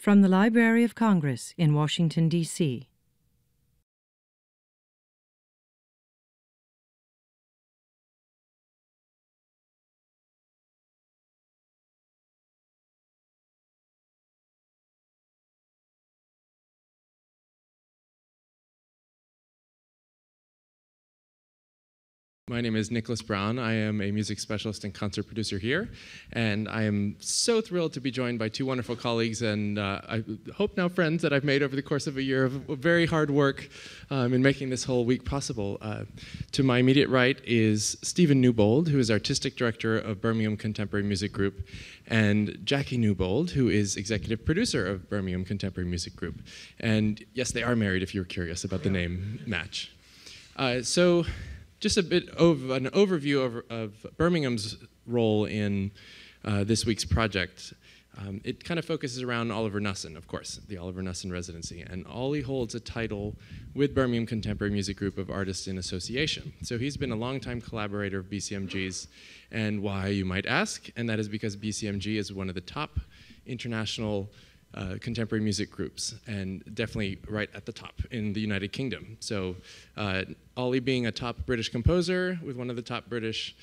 From the Library of Congress in Washington, D.C. My name is Nicholas Brown. I am a music specialist and concert producer here, and I am so thrilled to be joined by two wonderful colleagues and I hope now friends that I've made over the course of a year of very hard work in making this whole week possible. To my immediate right is Stephen Newbould, who is Artistic Director of Birmingham Contemporary Music Group, and Jackie Newbould, who is Executive Producer of Birmingham Contemporary Music Group. And yes, they are married if you're curious about the name match. Just a bit of an overview of Birmingham's role in this week's project. It kind of focuses around Oliver Knussen, of course, the Oliver Knussen residency. And Ollie holds a title with Birmingham Contemporary Music Group of Artists in Association. So he's been a longtime collaborator of BCMG's. And why, you might ask? And that is because BCMG is one of the top international contemporary music groups, and definitely right at the top in the United Kingdom. So Ollie being a top British composer with one of the top British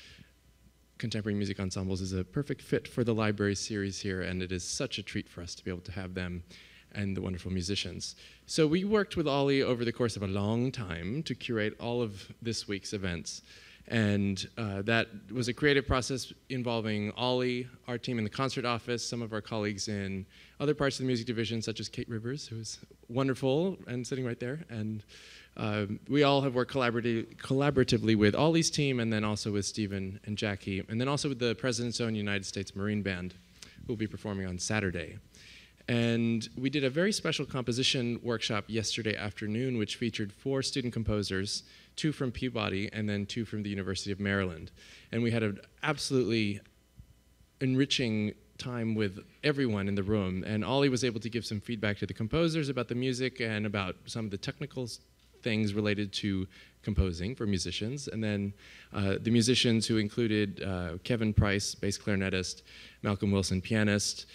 contemporary music ensembles is a perfect fit for the library series here, and it is such a treat for us to be able to have them and the wonderful musicians. So we worked with Ollie over the course of a long time to curate all of this week's events. And that was a creative process involving Ollie, our team in the concert office, some of our colleagues in other parts of the music division, such as Kate Rivers, who is wonderful and sitting right there. And we all have worked collaboratively with Ollie's team, and then also with Stephen and Jackie, and then also with the President's Own United States Marine Band, who will be performing on Saturday. And we did a very special composition workshop yesterday afternoon, which featured 4 student composers, 2 from Peabody and then 2 from the University of Maryland. And we had an absolutely enriching time with everyone in the room. And Ollie was able to give some feedback to the composers about the music and about some of the technical things related to composing for musicians. And then the musicians, who included Kevin Price, bass clarinetist, Malcolm Wilson, pianist,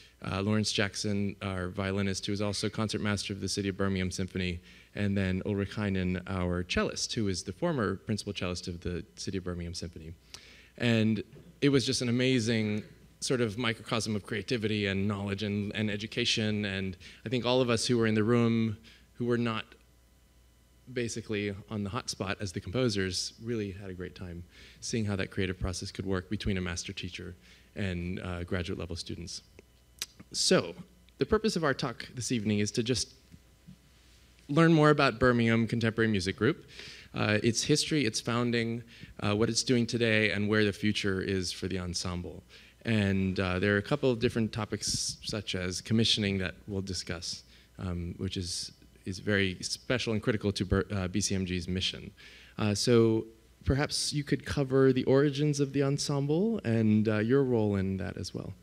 Lawrence Jackson, our violinist, who is also concertmaster of the City of Birmingham Symphony, and then Ulrich Heinen, our cellist, who is the former principal cellist of the City of Birmingham Symphony. And it was just an amazing sort of microcosm of creativity and knowledge and education. And I think all of us who were in the room, who were not basically on the hot spot as the composers, really had a great time seeing how that creative process could work between a master teacher and graduate level students. So the purpose of our talk this evening is to just learn more about Birmingham Contemporary Music Group, its history, its founding, what it's doing today, and where the future is for the ensemble. And there are a couple of different topics, such as commissioning, that we'll discuss, which is very special and critical to BCMG's mission. So perhaps you could cover the origins of the ensemble and your role in that as well.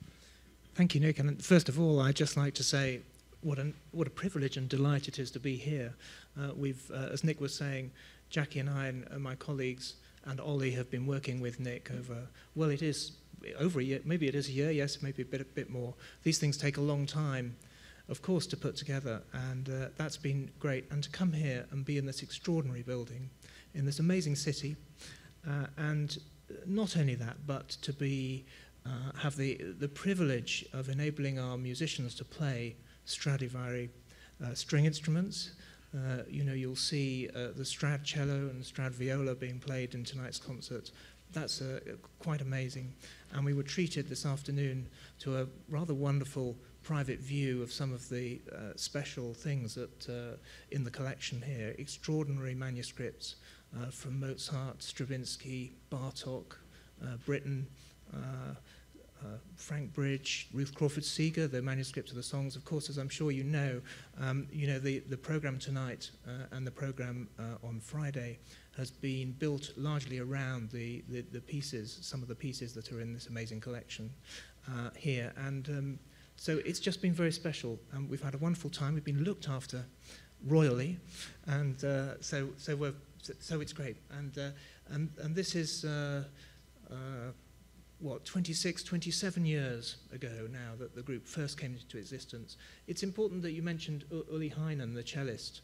Thank you, Nick. And first of all, I'd just like to say what a privilege and delight it is to be here. As Nick was saying, Jackie and I and my colleagues and Ollie have been working with Nick over, well, it is over a year, maybe it is a year, yes, maybe a bit more. These things take a long time, of course, to put together, and that's been great. And to come here and be in this extraordinary building, in this amazing city, and not only that, but to be have the privilege of enabling our musicians to play Stradivari string instruments. You'll see the Strad cello and Strad viola being played in tonight's concert. That's quite amazing. And we were treated this afternoon to a rather wonderful private view of some of the special things that in the collection here. Extraordinary manuscripts from Mozart, Stravinsky, Bartók, Britten, Frank Bridge, Ruth Crawford Seeger, the manuscripts of the songs. Of course, as I'm sure you know, the program tonight and the program on Friday has been built largely around the pieces, some of the pieces that are in this amazing collection here. And so it's just been very special. We've had a wonderful time. We've been looked after royally, and so it's great. And this is 26, 27 years ago now that the group first came into existence. It's important that you mentioned Ulrich Heinen, the cellist,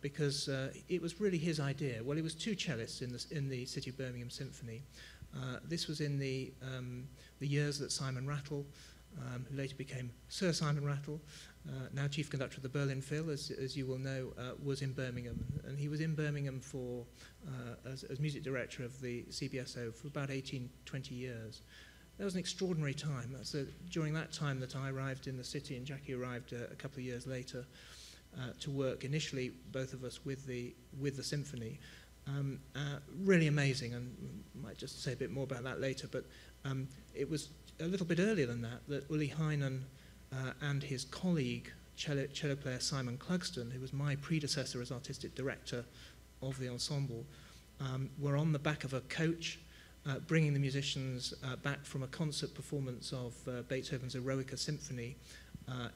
because it was really his idea. Well, it was two cellists in the City of Birmingham Symphony. This was in the years that Simon Rattle, who later became Sir Simon Rattle, now chief conductor of the Berlin Phil, as you will know, was in Birmingham. And he was in Birmingham as music director of the CBSO for about 18, 20 years. That was an extraordinary time. During that time that I arrived in the city, and Jackie arrived a couple of years later to work initially, both of us, with the symphony. Really amazing, and I might just say a bit more about that later, but it was a little bit earlier than that Ulrich Heinen and his colleague, cello player Simon Clugston, who was my predecessor as artistic director of the ensemble, were on the back of a coach bringing the musicians back from a concert performance of Beethoven's Eroica Symphony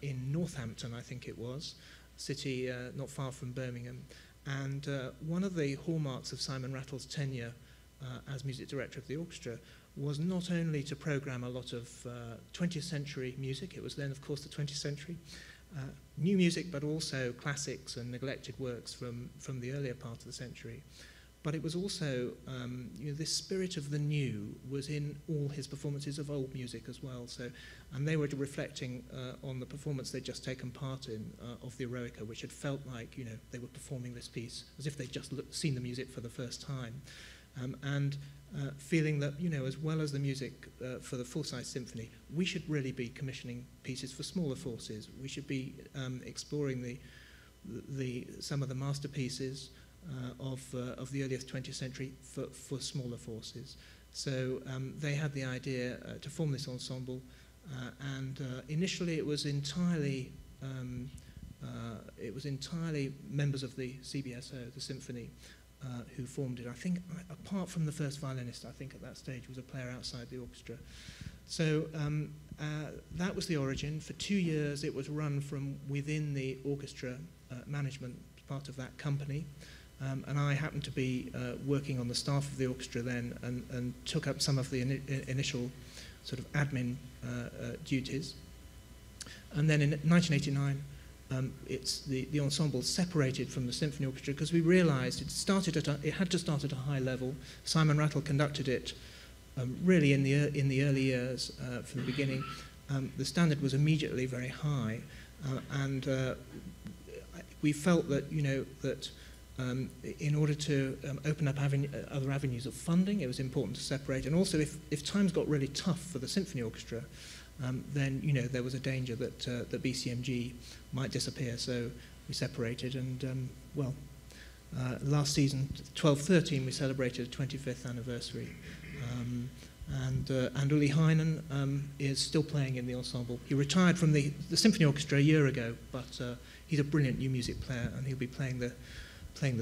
in Northampton, I think it was, city not far from Birmingham. And one of the hallmarks of Simon Rattle's tenure as music director of the orchestra was not only to program a lot of 20th century music, it was then of course the 20th century, new music, but also classics and neglected works from the earlier part of the century. But it was also, this spirit of the new was in all his performances of old music as well. And they were reflecting on the performance they'd just taken part in of the Eroica, which had felt like, they were performing this piece as if they'd just seen the music for the first time. And feeling that, as well as the music for the full-size symphony, we should really be commissioning pieces for smaller forces. We should be exploring some of the masterpieces of the earliest 20th century for smaller forces. So they had the idea to form this ensemble, and initially it was entirely members of the CBSO, the symphony, who formed it. I think, apart from the first violinist, I think at that stage was a player outside the orchestra. So that was the origin. For 2 years it was run from within the orchestra management, part of that company. And I happened to be working on the staff of the orchestra then, and took up some of the initial sort of admin duties. And then in 1989, the ensemble separated from the symphony orchestra because we realised it had to start at a high level. Simon Rattle conducted it really in the early years from the beginning. The standard was immediately very high, and we felt that in order to open up other avenues of funding, it was important to separate. And also, if times got really tough for the symphony orchestra, then there was a danger that the BCMG might disappear. So we separated, and last season, 12-13, we celebrated a 25th anniversary. And Ulrich Heinen is still playing in the ensemble. He retired from the symphony orchestra a year ago, but he's a brilliant new music player, and he'll be playing the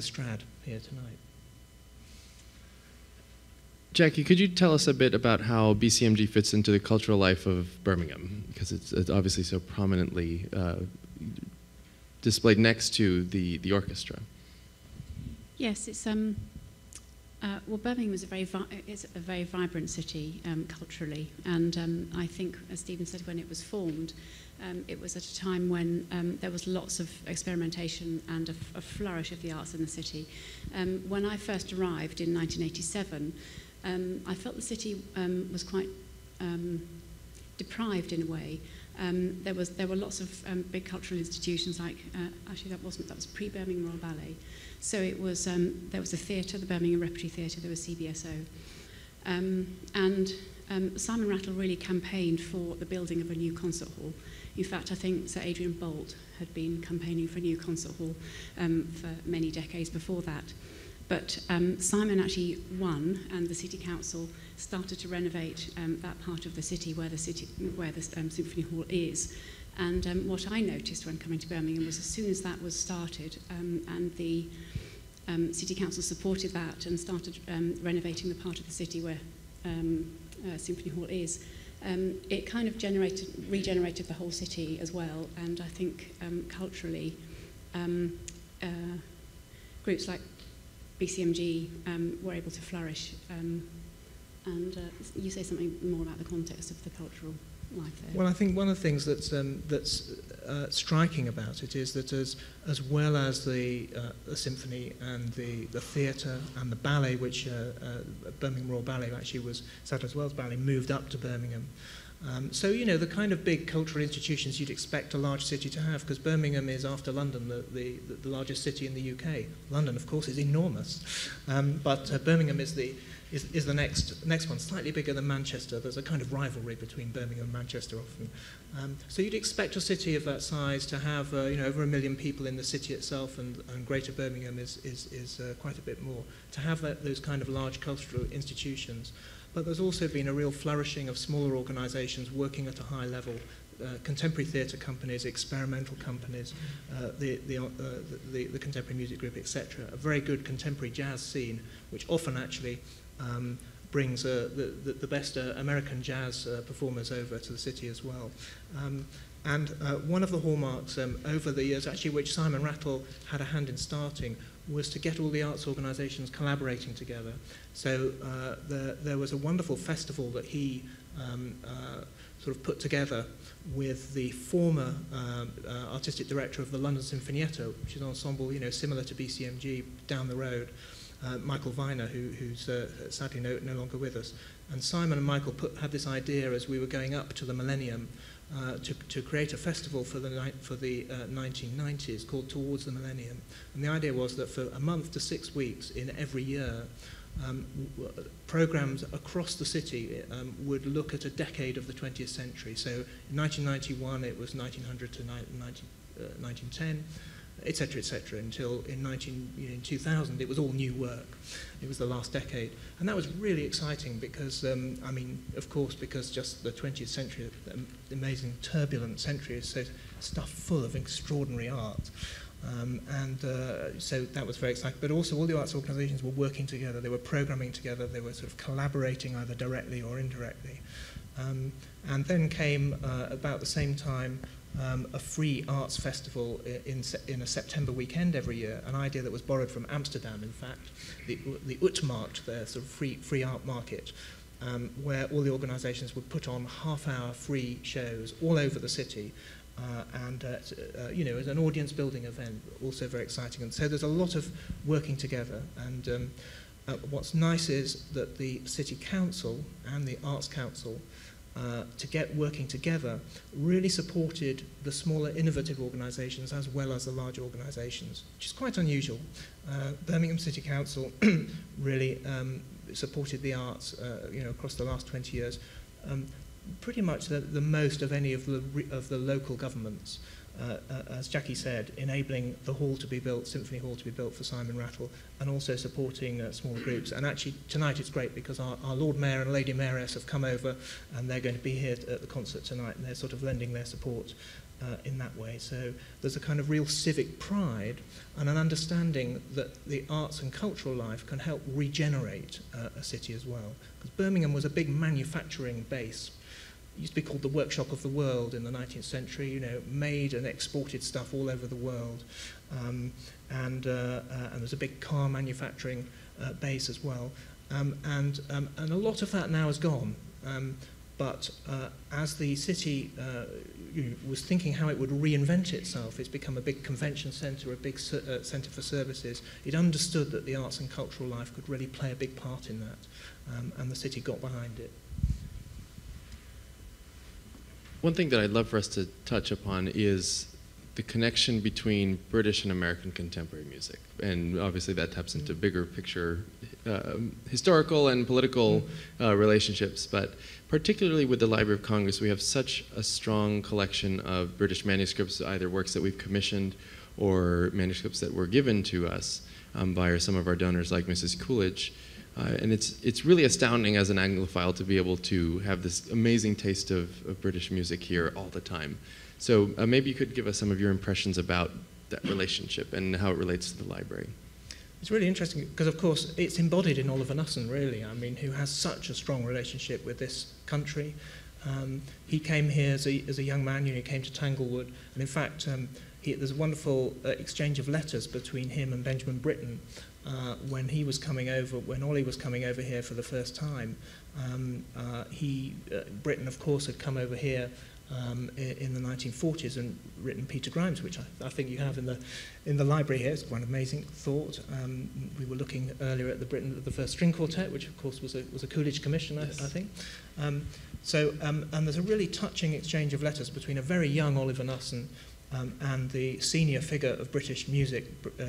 Strad here tonight. Jackie, could you tell us a bit about how BCMG fits into the cultural life of Birmingham? Because it's obviously so prominently displayed next to the orchestra. Yes, it's Birmingham is a very vibrant city culturally, and I think, as Stephen said, when it was formed, it was at a time when there was lots of experimentation and a flourish of the arts in the city. When I first arrived in 1987, I felt the city was quite deprived in a way. There were lots of big cultural institutions, like actually that was pre-Birmingham Royal Ballet. So it was there was a theatre, the Birmingham Repertory Theatre, there was CBSO, and Simon Rattle really campaigned for the building of a new concert hall. In fact, I think Sir Adrian Boult had been campaigning for a new concert hall for many decades before that. But Simon actually won, and the City Council started to renovate that part of the city where the Symphony Hall is. And what I noticed when coming to Birmingham was, as soon as that was started, and the City Council supported that and started renovating the part of the city where Symphony Hall is, it kind of regenerated the whole city as well. And I think culturally, groups like BCMG were able to flourish, And you say something more about the context of the cultural life there. Well, I think one of the things that's striking about it is that as well as the symphony and the theatre and the ballet, which Birmingham Royal Ballet actually was, Sadler's Wells Ballet moved up to Birmingham. So, you know, the kind of big cultural institutions you'd expect a large city to have, because Birmingham is, after London, the largest city in the UK. London, of course, is enormous, but Birmingham is the next one, slightly bigger than Manchester. There's a kind of rivalry between Birmingham and Manchester often. So you'd expect a city of that size to have over 1 million people in the city itself, and Greater Birmingham is quite a bit more, to have those kind of large cultural institutions. But there's also been a real flourishing of smaller organisations working at a high level, contemporary theatre companies, experimental companies, the Contemporary Music Group, etc. A very good contemporary jazz scene, which often actually brings the best American jazz performers over to the city as well. And one of the hallmarks over the years, actually, which Simon Rattle had a hand in starting, was to get all the arts organisations collaborating together. So there was a wonderful festival that he sort of put together with the former artistic director of the London Sinfonietta, which is an ensemble, similar to BCMG down the road, Michael Viner, who's sadly no longer with us. And Simon and Michael had this idea as we were going up to the millennium to create a festival for the 1990s called Towards the Millennium. And the idea was that for a month to 6 weeks in every year, programs across the city would look at a decade of the 20th century. So in 1991 it was 1900 to 1910, etc., until in 2000 it was all new work. It was the last decade. And that was really exciting because, of course, because just the 20th century, the amazing turbulent century, is so stuffed full of extraordinary art. So that was very exciting. But also all the arts organisations were working together, they were programming together, they were sort of collaborating either directly or indirectly. And then came, about the same time, a free arts festival in a September weekend every year, an idea that was borrowed from Amsterdam, in fact, the Utmarkt, their sort of free art market, where all the organisations would put on half-hour free shows all over the city, as an audience-building event, also very exciting. And so there's a lot of working together. And what's nice is that the City Council and the Arts Council, working together, really supported the smaller innovative organisations as well as the larger organisations, which is quite unusual. Birmingham City Council really supported the arts across the last 20 years, pretty much the most of any of the local governments. As Jackie said, enabling the hall to be built, Symphony Hall to be built for Simon Rattle, and also supporting smaller groups. And actually, tonight it's great because our Lord Mayor and Lady Mayoress have come over, and they're going to be here at the concert tonight, and they're sort of lending their support in that way. So there's a kind of real civic pride and an understanding that the arts and cultural life can help regenerate a city as well. Because Birmingham was a big manufacturing base. It used to be called the workshop of the world in the 19th century, made and exported stuff all over the world. And there's a big car manufacturing base as well. And a lot of that now is gone. But as the city was thinking how it would reinvent itself, it's become a big convention centre, a big centre for services. It understood that the arts and cultural life could really play a big part in that, and the city got behind it. One thing that I'd love for us to touch upon is the connection between British and American contemporary music. And obviously that taps into bigger picture historical and political relationships. But particularly with the Library of Congress, we have such a strong collection of British manuscripts, either works that we've commissioned or manuscripts that were given to us by some of our donors like Mrs. Coolidge. And it's really astounding as an Anglophile to be able to have this amazing taste of British music here all the time. So maybe you could give us some of your impressions about that relationship and how it relates to the library. It's really interesting because, of course, it's embodied in Oliver Knussen, really, who has such a strong relationship with this country. He came here as a young man, he came to Tanglewood, and in fact, there's a wonderful exchange of letters between him and Benjamin Britten when Ollie was coming over here for the first time. Britain, of course, had come over here in the 1940s and written Peter Grimes, which I think you have in the library here. It's quite an amazing thought. We were looking earlier at the first string quartet, which of course was a Coolidge commission, yes. I think. And there's a really touching exchange of letters between a very young Oliver Knussen and the senior figure of British music,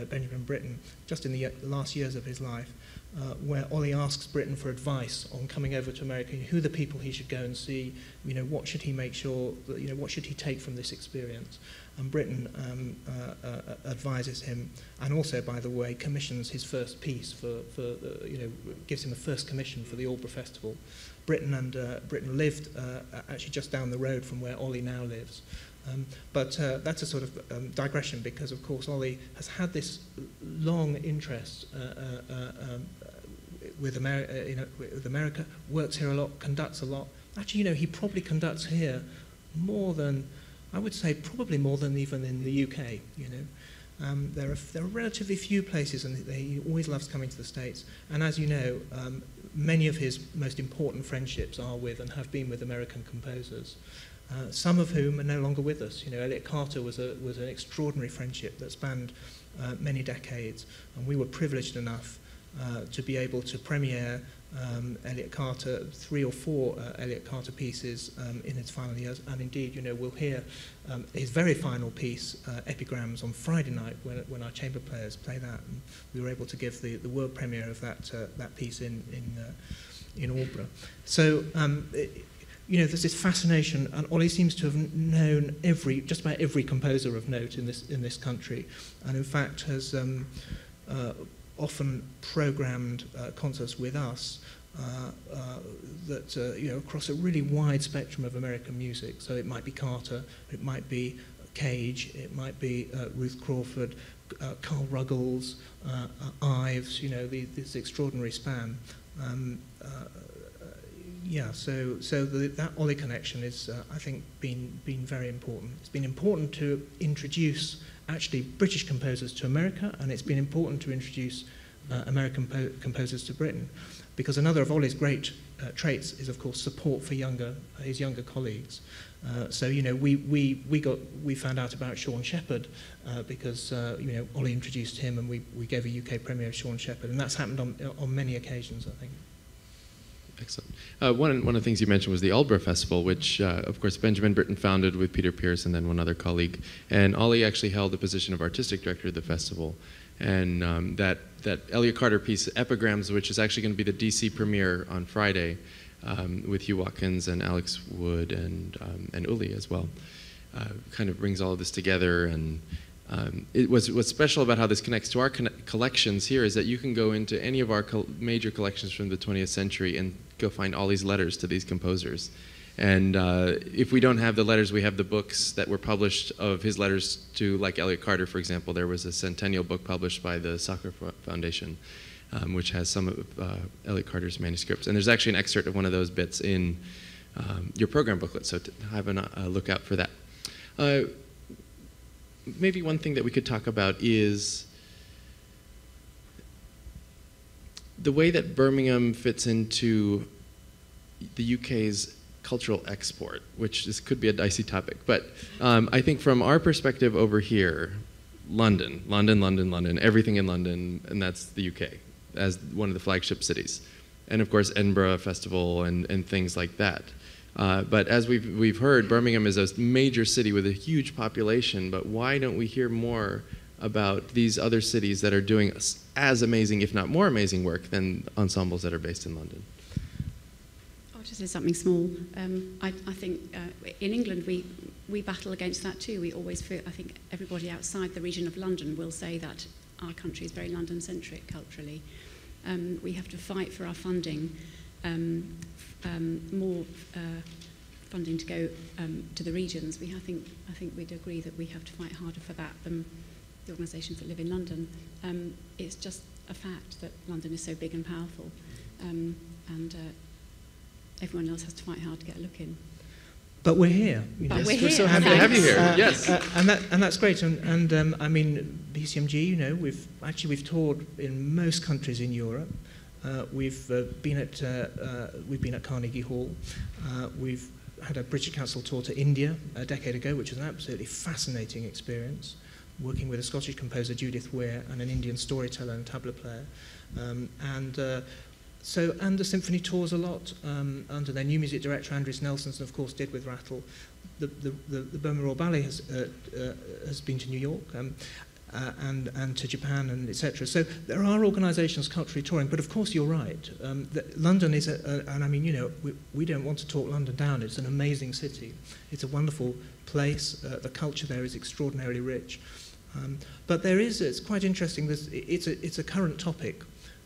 Benjamin Britten, just in the last years of his life, where Ollie asks Britten for advice on coming over to America, who the people he should go and see, what should he make sure, what should he take from this experience. And Britten advises him, and also, by the way, commissions his first piece gives him a first commission for the Aldeburgh Festival. Britten lived actually just down the road from where Ollie now lives. But that's a sort of digression, because, of course, Ollie has had this long interest with America, works here a lot, conducts a lot. Actually, he probably conducts here more than, I would say, probably more than even in the UK, There are relatively few places, and he always loves coming to the States. And as you know, many of his most important friendships are with and have been with American composers. Some of whom are no longer with us. Elliott Carter was an extraordinary friendship that spanned many decades, and we were privileged enough to be able to premiere Elliott Carter, 3 or 4 Elliott Carter pieces in his final years, and indeed, we'll hear his very final piece, Epigrams, on Friday night when our chamber players play that. And we were able to give the world premiere of that piece in Aldeburgh. So. There's this fascination, and Ollie seems to have known just about every composer of note in this country, and in fact has often programmed concerts with us that across a really wide spectrum of American music. So it might be Carter, it might be Cage, it might be Ruth Crawford, Carl Ruggles, Ives. This extraordinary span. So that Ollie connection is, I think, been very important. It's been important to introduce actually British composers to America, and it's been important to introduce American composers to Britain, because another of Ollie's great traits is, of course, support for his younger colleagues. We found out about Sean Shepherd because Ollie introduced him, and we gave a UK premiere of Sean Shepherd, and that's happened on many occasions, I think. Excellent. One of the things you mentioned was the Aldeburgh Festival, which, of course, Benjamin Britten founded with Peter Pearce and then one other colleague. And Ollie actually held the position of artistic director of the festival. And that Elliott Carter piece, Epigrams, which is actually going to be the DC premiere on Friday with Hugh Watkins and Alex Wood and Uli as well, kind of brings all of this together. And what's special about how this connects to our collections here is that you can go into any of our major collections from the 20th century and go find all these letters to these composers. And if we don't have the letters, we have the books that were published of his letters to, like Elliott Carter, for example. There was a centennial book published by the Soccer Foundation, which has some of Elliott Carter's manuscripts. And there's actually an excerpt of one of those bits in your program booklet, so have a look out for that. Maybe one thing that we could talk about is the way that Birmingham fits into the UK's cultural export, which could be a dicey topic. But I think from our perspective over here, London, everything in London, and that's the UK, as one of the flagship cities. And of course, Edinburgh Festival and things like that. But as we've heard, Birmingham is a major city with a huge population, but why don't we hear more about these other cities that are doing as amazing, if not more amazing work than ensembles that are based in London? I'll just say something small. I think in England we battle against that too. We always feel, I think everybody outside the region of London will say that our country is very London-centric culturally. We have to fight for our funding, more funding to go to the regions. I think we'd agree that we have to fight harder for that than the organisations that live in London. It's just a fact that London is so big and powerful, and everyone else has to fight hard to get a look in. But we're here. But we're here. We're so happy to have you here. Yes, and that's great. And I mean, BCMG. We've toured in most countries in Europe. We've been at Carnegie Hall. We've had a British Council tour to India a decade ago, which was an absolutely fascinating experience, working with a Scottish composer, Judith Weir, and an Indian storyteller and tabla player. And the Symphony tours a lot under their new music director, Andreas Nelsons, and of course did with Rattle. The Birmingham Royal Ballet has been to New York and to Japan, and etc. So there are organisations culturally touring, but of course you're right. London is, and I mean, you know, we don't want to talk London down. It's an amazing city. It's a wonderful place. The culture there is extraordinarily rich. But it's quite interesting. It's a current topic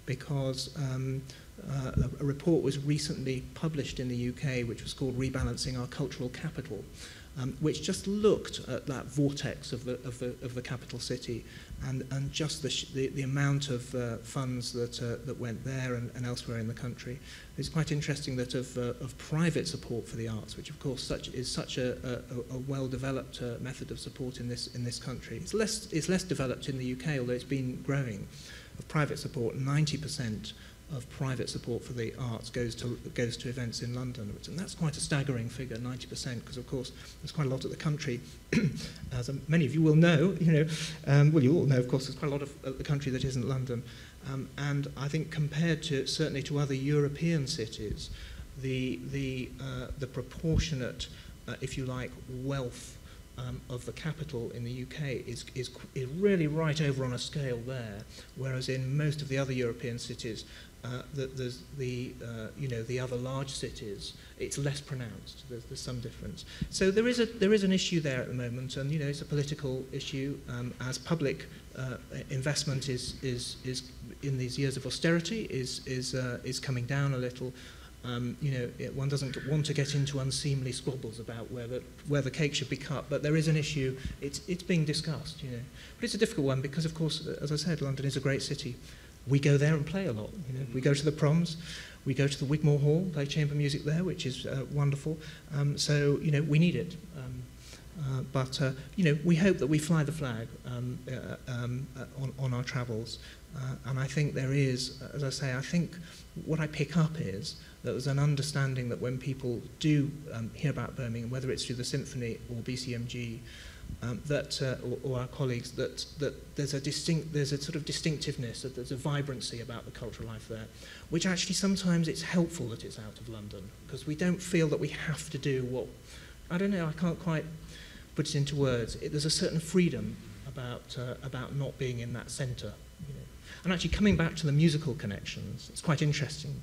because a report was recently published in the UK, which was called Rebalancing Our Cultural Capital, which just looked at that vortex of the capital city and just the amount of funds that went there and elsewhere in the country. It's quite interesting that of private support for the arts, which of course is such a well-developed method of support in this country. It's less developed in the UK, although it's been growing. Of private support, 90% of private support for the arts goes to events in London, and that's quite a staggering figure, 90%, because of course there's quite a lot of the country, as many of you will know, well, you all know, of course, there's quite a lot of the country that isn't London, and I think compared to certainly to other European cities, the proportionate, if you like, wealth of the capital in the UK is really right over on a scale there, whereas in most of the other European cities, there's the other large cities, it's less pronounced. There's some difference. So there is an issue there at the moment, and it's a political issue as public investment is in these years of austerity is coming down a little. One doesn't want to get into unseemly squabbles about where the cake should be cut, but there is an issue. It's being discussed, But it's a difficult one because, of course, as I said, London is a great city. We go there and play a lot. We go to the proms, we go to the Wigmore Hall, play chamber music there, which is wonderful. So we need it. But we hope that we fly the flag on our travels. And I think there is, as I say, I think what I pick up is that there's an understanding that when people do hear about Birmingham, whether it's through the Symphony or BCMG, or our colleagues, that there's a sort of distinctiveness, that there's a vibrancy about the cultural life there, which actually sometimes it's helpful that it's out of London, because we don't feel that we have to do what, I don't know, I can't quite put it into words. There's a certain freedom about not being in that centre. And actually coming back to the musical connections, it's quite interesting,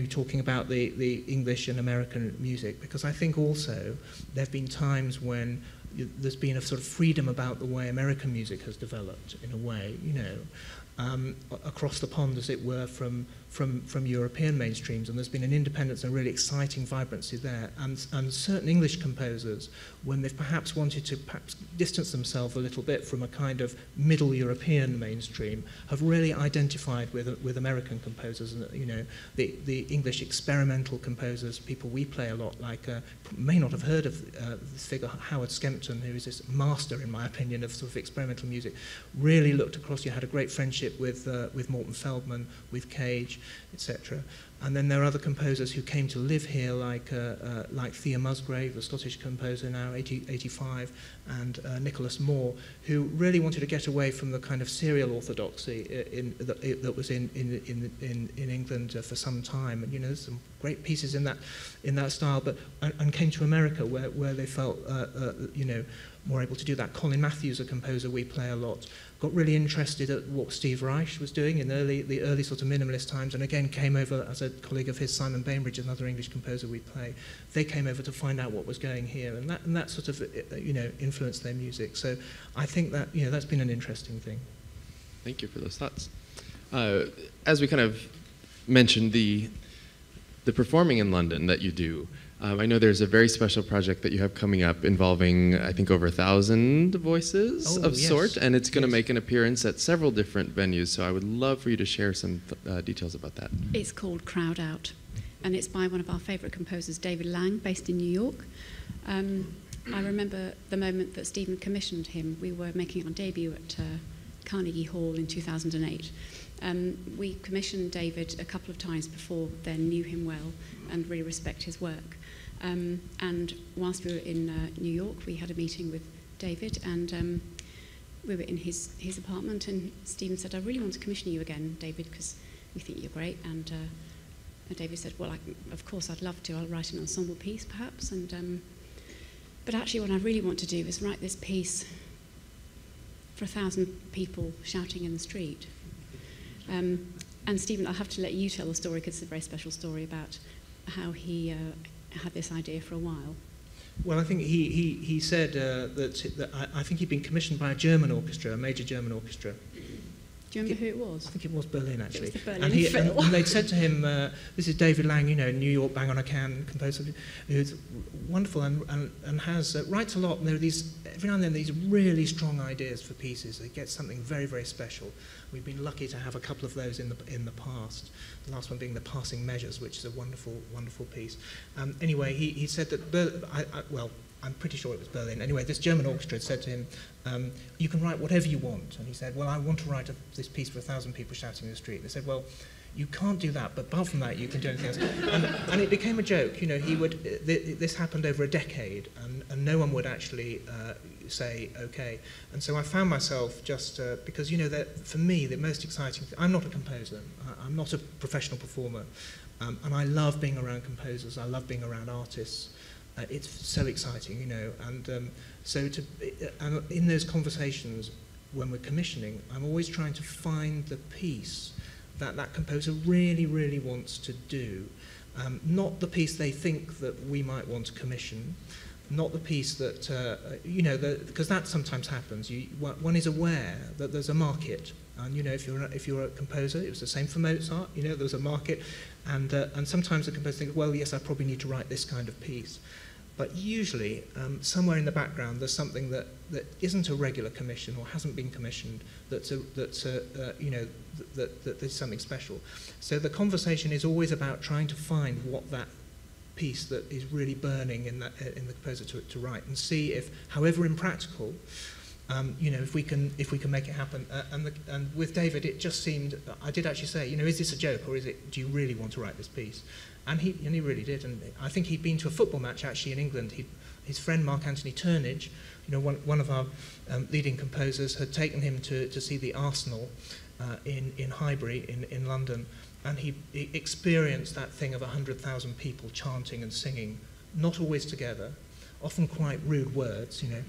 talking about the English and American music, because I think also there have been times when there's been a sort of freedom about the way American music has developed, in a way, across the pond, as it were, from European mainstreams, and there's been an independence and a really exciting vibrancy there. And certain English composers, when they've perhaps wanted to distance themselves a little bit from a kind of middle European mainstream, have really identified with American composers, and the English experimental composers, people we play a lot, like may not have heard of this figure Howard Skempton, who is this master, in my opinion, of sort of experimental music. Really looked across. You had a great friendship with Morton Feldman, with Cage, etc. And then there are other composers who came to live here, like Thea Musgrave, the Scottish composer now, 85, and Nicholas Moore, who really wanted to get away from the kind of serial orthodoxy that was in England for some time. And there's some great pieces in that style, but and came to America where they felt more able to do that. Colin Matthews, a composer we play a lot, got really interested at what Steve Reich was doing in the early sort of minimalist times, and again came over as a colleague of his, Simon Bainbridge, another English composer we play. They came over to find out what was going here, and that sort of influenced their music. So I think that that's been an interesting thing. Thank you for those thoughts. As we kind of mentioned, the performing in London that you do. I know there's a very special project that you have coming up involving, I think, over 1,000 voices of sort, and it's going to make an appearance at several different venues, so I would love for you to share some details about that. It's called Crowd Out, and it's by one of our favourite composers, David Lang, based in New York. I remember the moment that Stephen commissioned him. We were making our debut at Carnegie Hall in 2008. We commissioned David a couple of times before then, knew him well and really respect his work. And whilst we were in New York, we had a meeting with David, and we were in his apartment, and Stephen said, I really want to commission you again, David, because we think you're great. And David said, well, of course, I'd love to. I'll write an ensemble piece, perhaps. But actually what I really want to do is write this piece for 1,000 people shouting in the street. And Stephen, I'll have to let you tell the story, because it's a very special story about how he had this idea for a while. Well, I think he said that I think he'd been commissioned by a German orchestra, a major German orchestra. Do you remember who it was? I think it was Berlin, actually. It was the Berlin and they'd said to him, this is David Lang, you know, New York bang on a can composer, who's wonderful and has writes a lot. And there are these, every now and then, these really strong ideas for pieces. He gets something very, very special. We've been lucky to have a couple of those in the past. The last one being The Passing Measures, which is a wonderful, wonderful piece. Anyway, he said that, well, I'm pretty sure it was Berlin. Anyway, this German orchestra had said to him, you can write whatever you want. And he said, well, I want to write this piece for 1,000 people shouting in the street. They said, well, you can't do that, but apart from that, you can do anything else. And it became a joke. You know, he would. This happened over a decade, and no one would actually say, okay. And so I found myself just, because, you know, that for me, the most exciting thing, I'm not a composer. I'm not a professional performer. And I love being around composers. I love being around artists. It's so exciting, you know, and in those conversations when we're commissioning, I'm always trying to find the piece that composer really, really wants to do, not the piece they think that we might want to commission, not the piece that, you know, because that sometimes happens. One is aware that there's a market, and, you know, if you're a composer, it was the same for Mozart, you know, there's a market, and sometimes the composer thinks, well, yes, I probably need to write this kind of piece. But usually, somewhere in the background, there's something that isn't a regular commission or hasn't been commissioned you know, that there's something special. So the conversation is always about trying to find what that piece that is really burning in the composer to write, and see if, however impractical, you know, if we can make it happen. And with David, it just seemed, I did actually say, you know, is this a joke, or do you really want to write this piece? And he really did. And I think he'd been to a football match actually in England. His friend Mark Anthony Turnage, you know, one of our leading composers, had taken him to see the Arsenal in Highbury in London, and he experienced that thing of 100,000 people chanting and singing, not always together, often quite rude words, you know,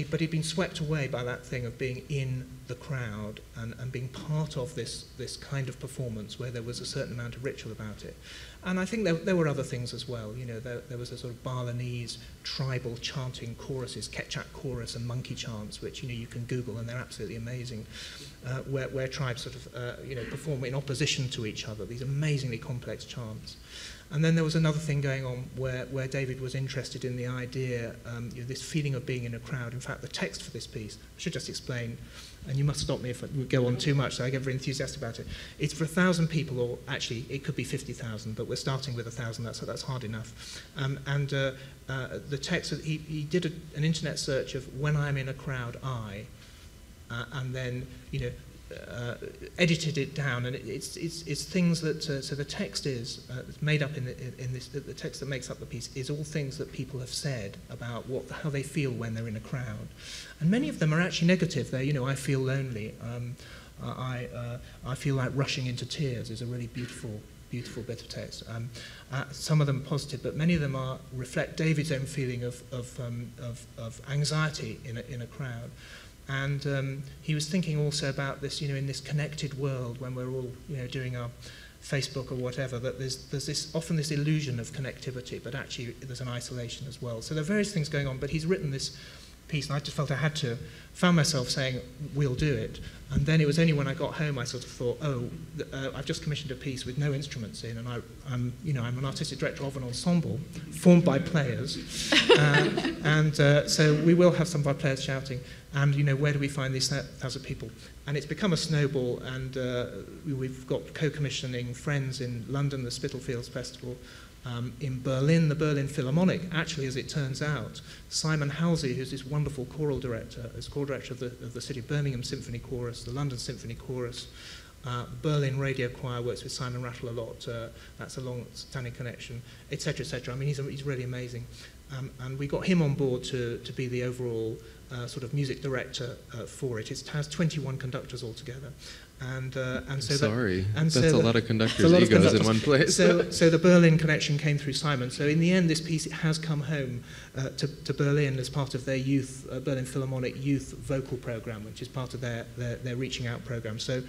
but he'd been swept away by that thing of being in the crowd and being part of this kind of performance where there was a certain amount of ritual about it. And I think there were other things as well, you know, there was a sort of Balinese tribal chanting choruses, Ketchak chorus and monkey chants, which, you know, you can Google and they're absolutely amazing, where tribes sort of, you know, perform in opposition to each other, these amazingly complex chants. And then there was another thing going on where David was interested in the idea, you know, this feeling of being in a crowd. In fact, the text for this piece, I should just explain, and you must stop me if I go on too much, so I get very enthusiastic about it. It's for 1,000 people, or actually it could be 50,000, but we're starting with 1,000, that's hard enough. The text, he did an internet search of when I'm in a crowd, and then, you know, edited it down, and it's things that so the text is made up in this. The text that makes up the piece is all things that people have said about how they feel when they're in a crowd, and many of them are actually negative. They're, you know, I feel lonely. I feel like rushing into tears is a really beautiful bit of text. Some of them are positive, but many of them reflect David's own feeling of anxiety in a crowd. And he was thinking also about this, you know, in this connected world when we're all, you know, doing our Facebook or whatever, that there's often this illusion of connectivity, but actually there's an isolation as well. So there are various things going on, but he's written this piece, and I just felt I had to, found myself saying, we'll do it. And then it was only when I got home I sort of thought, I've just commissioned a piece with no instruments in, and I'm an artistic director of an ensemble formed by players, so we will have some of our players shouting. And, you know, where do we find these 1,000 people? And it's become a snowball, and we've got co-commissioning friends in London, the Spitalfields Festival, In Berlin, the Berlin Philharmonic, actually, as it turns out, Simon Halsey, who's this wonderful choral director, is choral director of the City of Birmingham Symphony Chorus, the London Symphony Chorus, Berlin Radio Choir, works with Simon Rattle a lot, that's a long-standing connection, etc., etc. I mean, he's really amazing. And we got him on board to be the overall sort of music director for it. It has 21 conductors altogether. And so that's a lot of conductors' egos in one place. So the Berlin connection came through Simon. So in the end, this piece has come home to Berlin as part of their youth Berlin Philharmonic youth vocal program, which is part of their reaching out program. So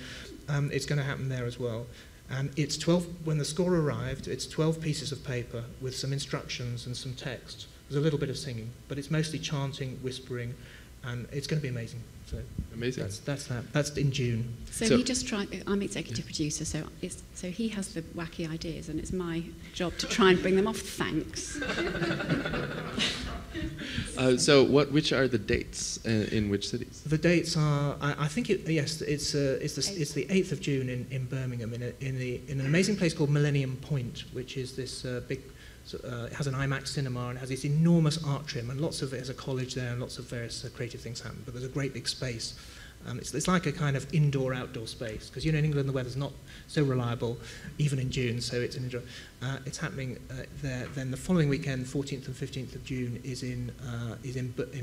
it's going to happen there as well. And it's 12. When the score arrived, it's 12 pieces of paper with some instructions and some text. There's a little bit of singing, but it's mostly chanting, whispering, and it's going to be amazing. So amazing. That's that. That's in June. So he just tried. I'm executive producer, so he has the wacky ideas, and it's my job to try and bring them off. Thanks. So which are the dates in which cities? The dates are. I think it's the 8th of June in Birmingham in an amazing place called Millennium Point, which is this big. It has an IMAX cinema and has this enormous atrium, and lots of it has a college there and lots of various creative things happen, but there's a great big space. It's like a kind of indoor-outdoor space, because in England the weather's not so reliable, even in June, so it's an indoor. It's happening there. Then the following weekend, 14th and 15th of June, is in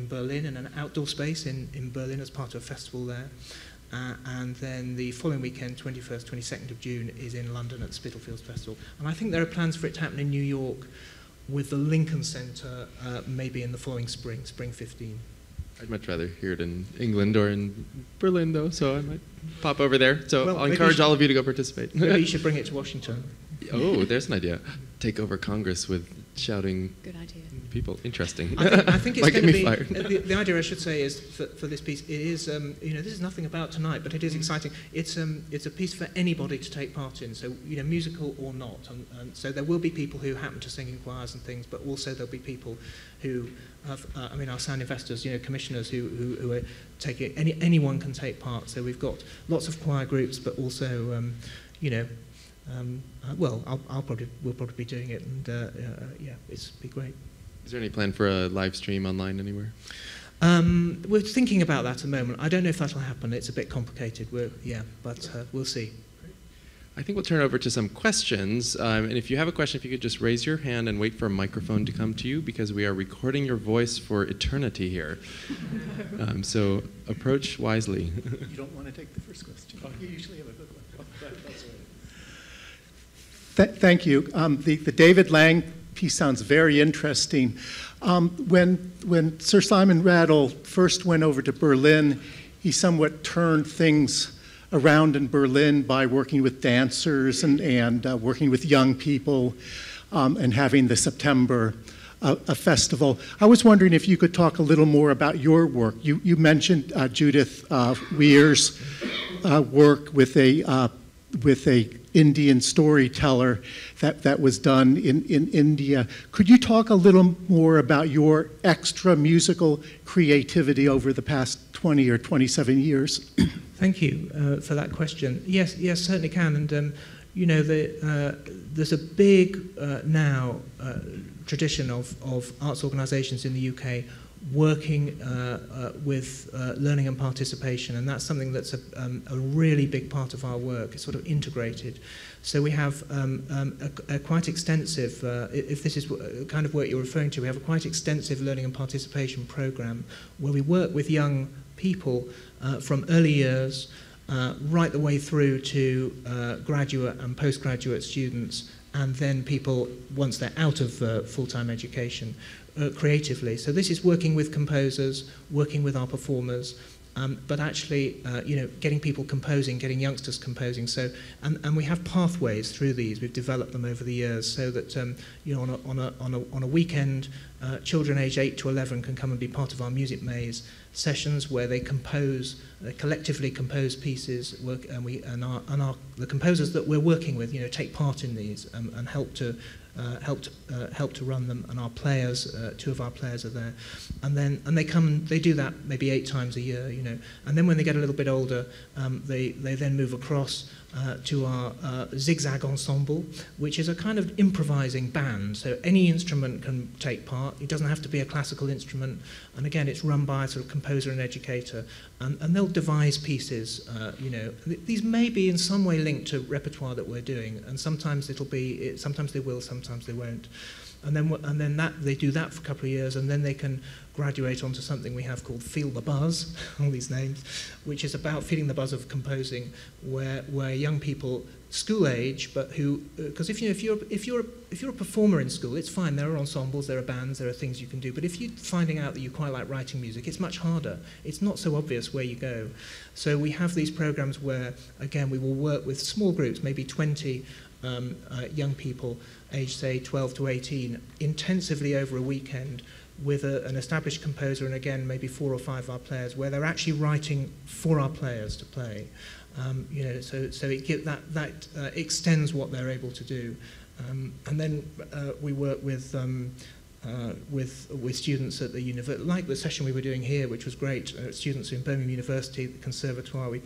Berlin, in an outdoor space in Berlin as part of a festival there. And then the following weekend, 21st, 22nd of June, is in London at the Spitalfields Festival. And I think there are plans for it to happen in New York with the Lincoln Center maybe in the following spring 15. I'd much rather hear it in England or in Berlin, though, so I might pop over there. So well, I'll encourage all of you to go participate. Maybe you should bring it to Washington. Oh, there's an idea. Take over Congress with shouting Good idea. people. Interesting. I think it's going to be. Fired. The idea I should say is for this piece, it is this is nothing about tonight, but it is exciting. It's a piece for anybody to take part in. So musical or not, and so there will be people who happen to sing in choirs and things, but also there'll be people who have, our sound investors, commissioners who are taking. Anyone can take part. So we've got lots of choir groups, but also we'll probably be doing it, and it'll be great. Is there any plan for a live stream online anywhere? We're thinking about that at the moment. I don't know if that'll happen. It's a bit complicated. But we'll see. I think we'll turn over to some questions. And if you have a question, if you could just raise your hand and wait for a microphone to come to you, because we are recording your voice for eternity here. So approach wisely. You don't want to take the first question. Oh, you usually have a good one. That's right. Thank you. The David Lang piece sounds very interesting. When Sir Simon Rattle first went over to Berlin, he somewhat turned things around in Berlin by working with dancers and working with young people and having the September a festival. I was wondering if you could talk a little more about your work. You mentioned Judith Weir's work with a Indian storyteller that was done in India. Could you talk a little more about your extra musical creativity over the past 20 or 27 years? Thank you for that question. Yes, certainly can. And there's a big now tradition of arts organisations in the UK working with learning and participation, and that's something that's a really big part of our work. It's sort of integrated. So we have a quite extensive, if this is the kind of work you're referring to, we have a quite extensive learning and participation programme where we work with young people from early years right the way through to graduate and postgraduate students, and then people once they're out of full-time education creatively. So this is working with composers, working with our performers, but actually, getting people composing, getting youngsters composing. So, and we have pathways through these. We've developed them over the years, so that on a weekend, children aged 8 to 11 can come and be part of our music maze sessions where they compose, they collectively compose pieces. Work, and the composers that we're working with, take part in these and help to run them, and our players, 2 of our players are there, and they come and they do that maybe 8 times a year, and then when they get a little bit older, they then move across to our Zigzag Ensemble, which is a kind of improvising band. So any instrument can take part. It doesn't have to be a classical instrument. And again, it's run by a sort of composer and educator. And they'll devise pieces, you know. These may be in some way linked to repertoire that we're doing. And sometimes sometimes they will, sometimes they won't. And then they do that for a couple of years, and then they can graduate onto something we have called Feel the Buzz, all these names, which is about feeling the buzz of composing, where young people, school age, but who, because if you're a performer in school, it's fine. There are ensembles, there are bands, there are things you can do. But if you're finding out that you quite like writing music, it's much harder. It's not so obvious where you go. So we have these programs where, again, we will work with small groups, maybe 20 young people, aged say 12 to 18, intensively over a weekend with an established composer and again maybe 4 or 5 of our players, where they're actually writing for our players to play. You know, so that extends what they're able to do. And then we work with students at the university, like the session we were doing here, which was great. Students in Birmingham University, the Conservatoire, we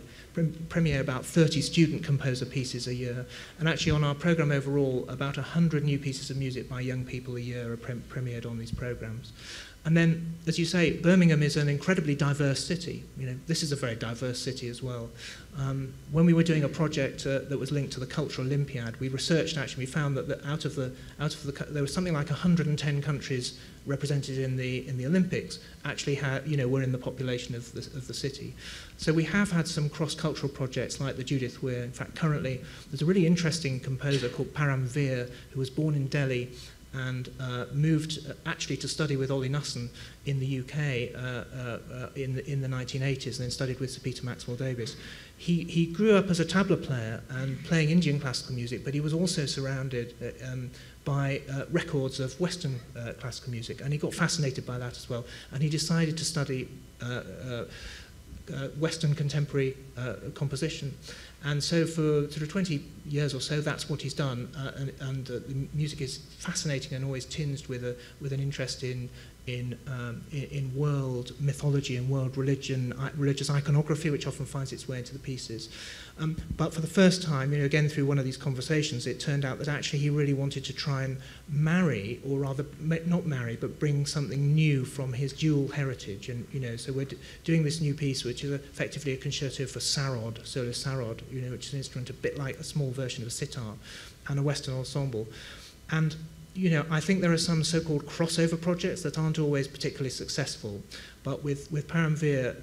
premiere about 30 student composer pieces a year. And actually on our programme overall, about 100 new pieces of music by young people a year are premiered on these programmes. And then, as you say, Birmingham is an incredibly diverse city. You know, this is a very diverse city as well. When we were doing a project that was linked to the Cultural Olympiad, we researched, actually, we found that there was something like 110 countries represented in the Olympics actually were in the population of the city. So we have had some cross-cultural projects like the Judith Weir. In fact, currently, there's a really interesting composer called Param Veer, who was born in Delhi and moved actually to study with Ollie Knussen in the UK in the 1980s, and then studied with Sir Peter Maxwell Davies. He grew up as a tabla player and playing Indian classical music, but he was also surrounded by records of Western classical music, and he got fascinated by that as well, and he decided to study Western contemporary composition. And so for sort of 20 years or so, that's what he's done. And the music is fascinating and always tinged with an interest in world mythology and world religion, religious iconography, which often finds its way into the pieces. But for the first time, again through one of these conversations, it turned out that actually he really wanted to try and marry, or rather not marry, but bring something new from his dual heritage. And so we're doing this new piece, which is effectively a concerto for sarod, solo sarod, which is an instrument a bit like a small version of a sitar, and a Western ensemble. And I think there are some so-called crossover projects that aren't always particularly successful, but with Param Veer,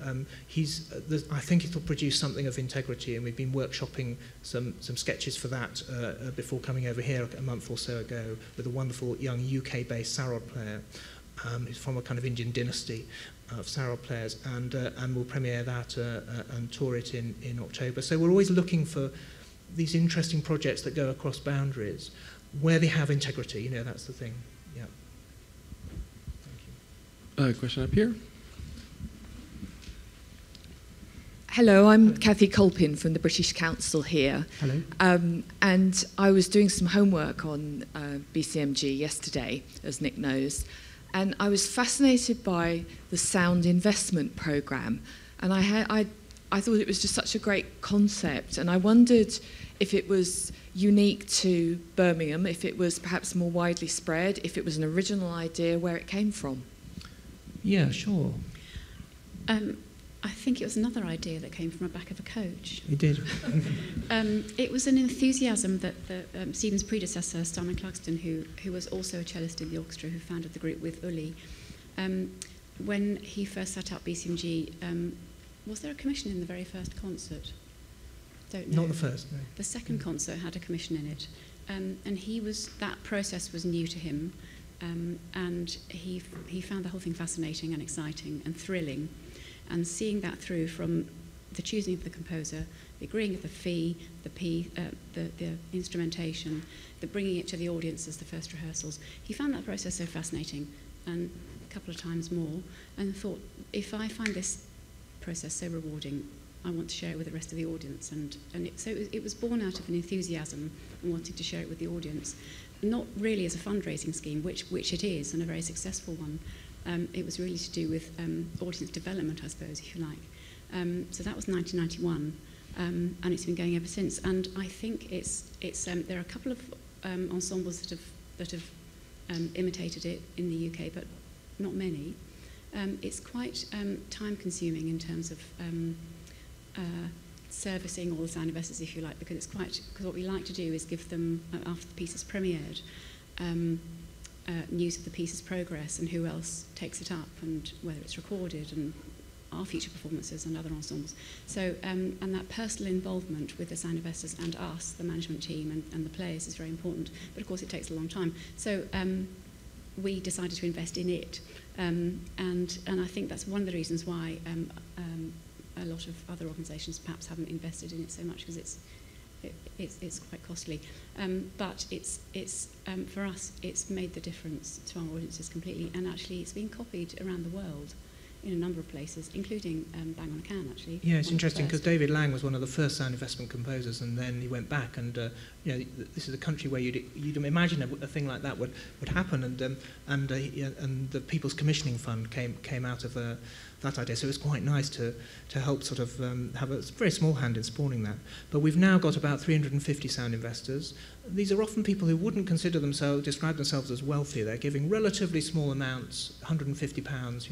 I think it'll produce something of integrity, and we've been workshopping some sketches for that before coming over here a month or so ago with a wonderful young UK-based sarod player who's from a kind of Indian dynasty of sarod players, and we'll premiere that and tour it in October. So we're always looking for these interesting projects that go across boundaries, where they have integrity, that's the thing. Yeah. Thank you. Question up here. Hello, I'm Cathy Colpin from the British Council here. Hello. And I was doing some homework on BCMG yesterday, as Nick knows, and I was fascinated by the sound investment programme. And I thought it was just such a great concept, and I wondered if it was unique to Birmingham, if it was perhaps more widely spread, if it was an original idea, where it came from. Yeah, sure. I think it was another idea that came from the back of a coach. It did. It was an enthusiasm that Stephen's predecessor, Simon Clugston, who was also a cellist in the orchestra, who founded the group with Ulrich, when he first set up BCMG, was there a commission in the very first concert? Don't know. Not the first, no. The second concert had a commission in it, and that process was new to him, and he found the whole thing fascinating and exciting and thrilling, and seeing that through from the choosing of the composer, the agreeing of the fee, the instrumentation, the bringing it to the audience as the first rehearsals. He found that process so fascinating, and a couple of times more, and thought, if I find this process so rewarding, I want to share it with the rest of the audience. So it was born out of an enthusiasm and wanting to share it with the audience, not really as a fundraising scheme, which it is, and a very successful one. It was really to do with audience development, I suppose, if you like. So that was 1991. and it's been going ever since. And I think there are a couple of ensembles that have imitated it in the UK, but not many. It's quite time-consuming in terms of servicing all the sound investors, if you like, because what we like to do is give them, after the piece is premiered, news of the piece's progress and who else takes it up and whether it's recorded and our future performances and other ensembles. So, and that personal involvement with the sound investors and us, the management team and the players, is very important. But of course it takes a long time. So we decided to invest in it. And I think that's one of the reasons why a lot of other organisations perhaps haven't invested in it so much, because it's quite costly. But it's for us, it's made the difference to our audiences completely, and actually it's been copied around the world in a number of places, including Bang on a Can, actually. Yeah, it's interesting because David Lang was one of the first sound investment composers, and then he went back, and this is a country where you'd imagine a thing like that would happen, and the People's Commissioning Fund came out of that idea. So it was quite nice to help sort of have a very small hand in spawning that. But we've now got about 350 sound investors. These are often people who wouldn't describe themselves as wealthy. They're giving relatively small amounts, £150,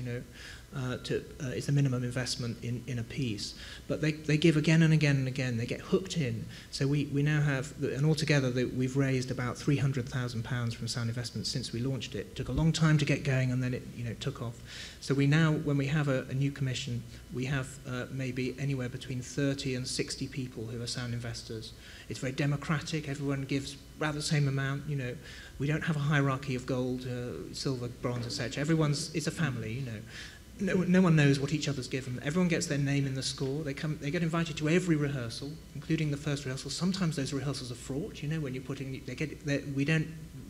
is the minimum investment in a piece. But they give again and again and again. They get hooked in. So we now have, and altogether we've raised about £300,000 from sound investment since we launched it. It took a long time to get going, and then it took off. So we now, when we have a new commission, we have maybe anywhere between 30 and 60 people who are sound investors. It's very democratic. Everyone gives rather the same amount. We don't have a hierarchy of gold, silver, bronze, etc. It's a family. No one knows what each other's given. Everyone gets their name in the score. They get invited to every rehearsal, including the first rehearsal. Sometimes those rehearsals are fraught. When you're putting,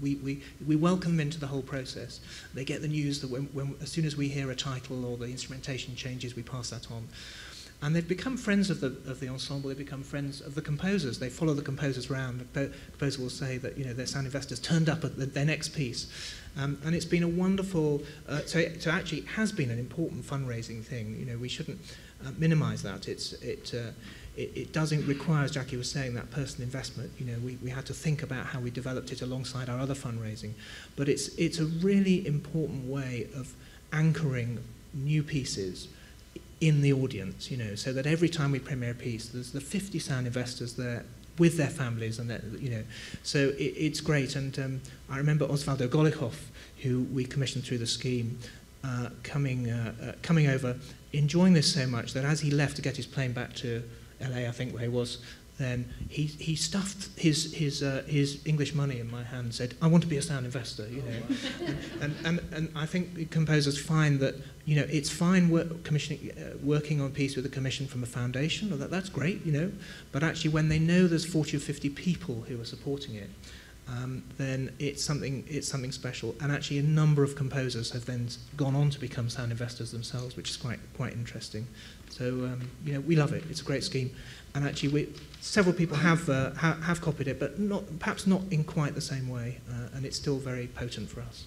we welcome them into the whole process. They get the news that as soon as we hear a title or the instrumentation changes, we pass that on. And they've become friends of the ensemble. They've become friends of the composers. They follow the composers around. The composer will say that their sound investors turned up at their next piece, and it's been a wonderful. So actually, it has been an important fundraising thing. We shouldn't minimise that. It doesn't require, as Jackie was saying, that personal investment. We had to think about how we developed it alongside our other fundraising, but it's a really important way of anchoring new pieces in the audience, so that every time we premiere a piece, there's the 50 sound investors there with their families, and so it's great. And I remember Osvaldo Golichov, who we commissioned through the scheme, coming over, enjoying this so much that as he left to get his plane back to LA, I think where he was, then he stuffed his English money in my hand and said, "I want to be a sound investor," and I think composers find that it's fine working on a piece with a commission from a foundation, or that's great, but actually when they know there's 40 or 50 people who are supporting it, then it's something special. And actually a number of composers have then gone on to become sound investors themselves, which is quite interesting. So we love it. It's a great scheme, and actually several people have copied it, but perhaps not in quite the same way, and it's still very potent for us.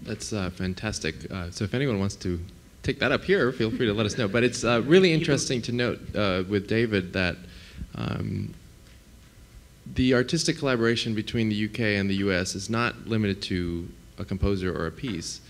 That's fantastic. So if anyone wants to take that up here, feel free to let us know. But it's really interesting to note with David that the artistic collaboration between the UK and the US is not limited to a composer or a piece.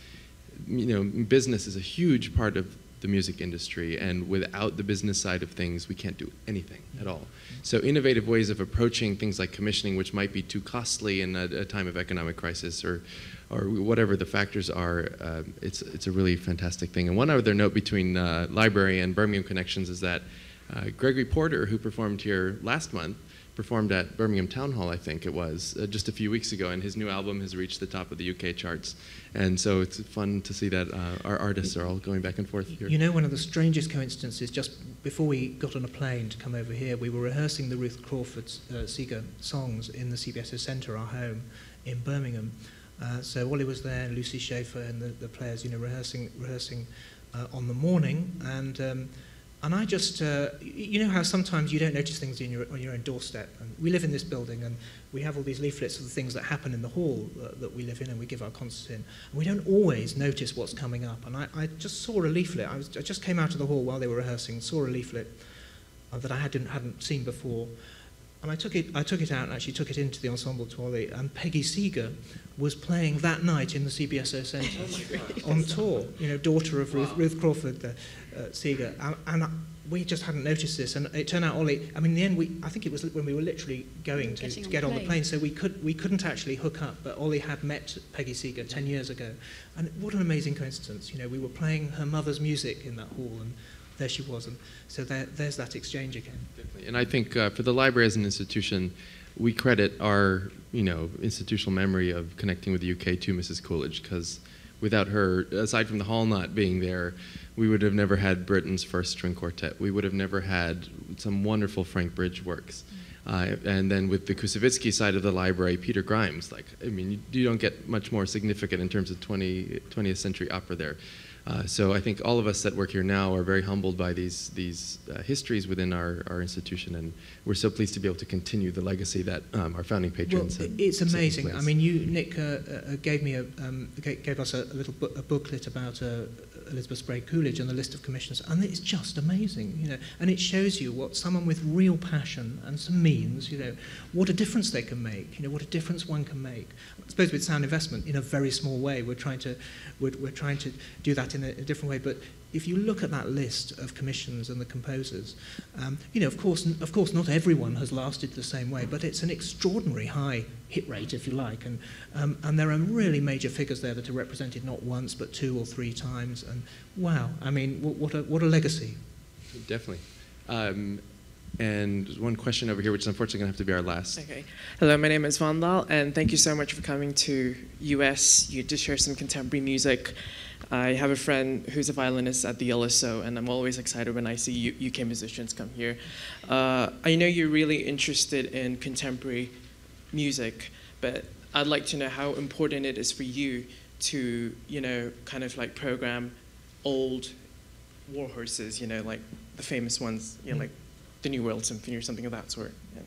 Business is a huge part of the music industry, and without the business side of things, we can't do anything at all. So innovative ways of approaching things like commissioning, which might be too costly in a time of economic crisis or whatever the factors are, it's a really fantastic thing. And one other note between Library and Birmingham Connections is that Gregory Porter, who performed here last month, performed at Birmingham Town Hall, I think it was, just a few weeks ago, and his new album has reached the top of the UK charts. And so it's fun to see that our artists are all going back and forth here. One of the strangest coincidences, just before we got on a plane to come over here, we were rehearsing the Ruth Crawford Seeger songs in the CBSO Centre, our home, in Birmingham. So Wally was there, Lucy Schaefer, and the players, rehearsing on the morning, and I just, how sometimes you don't notice things on your own doorstep. And we live in this building, and we have all these leaflets of the things that happen in the hall that we live in and we give our concerts in. And we don't always notice what's coming up. And I just saw a leaflet. I just came out of the hall while they were rehearsing, saw a leaflet that I hadn't seen before. And I took it out and actually took it into the ensemble to Ollie, and Peggy Seeger was playing that night in the CBSO Centre on tour, daughter of Ruth Crawford Seeger. And we just hadn't noticed this, and it turned out Ollie, in the end, I think it was when we were literally going to get on the plane, so we couldn't actually hook up, but Ollie had met Peggy Seeger 10 years ago. And what an amazing coincidence, we were playing her mother's music in that hall, and there she was, and so there's that exchange again. Definitely. And I think for the library as an institution, we credit our institutional memory of connecting with the UK to Mrs. Coolidge, because without her, aside from the hall not being there, we would have never had Britain's first string quartet. We would have never had some wonderful Frank Bridge works. And then with the Kusevitsky side of the library, Peter Grimes, you don't get much more significant in terms of 20th century opera there. So I think all of us that work here now are very humbled by these histories within our institution, and we're so pleased to be able to continue the legacy that our founding patrons have. It's amazing. Nick gave us a little booklet about Elizabeth Sprague Coolidge and the list of commissioners, and it's just amazing, and it shows you what someone with real passion and some means, what a difference they can make, what a difference one can make. I suppose with sound investment, in a very small way, we're trying to do that in a different way, but if you look at that list of commissions and the composers, of course not everyone has lasted the same way, but it's an extraordinary high hit rate, if you like, and there are really major figures there that are represented not once but 2 or 3 times, and wow, what a legacy. Definitely. And one question over here, which is unfortunately going to have to be our last. Okay. Hello, my name is Vandal, and thank you so much for coming to US to share some contemporary music. I have a friend who's a violinist at the LSO, and I'm always excited when I see UK musicians come here. I know you're really interested in contemporary music, but I'd like to know how important it is for you to, kind of like program old war horses, like the famous ones, like the New World Symphony or something of that sort. Yeah.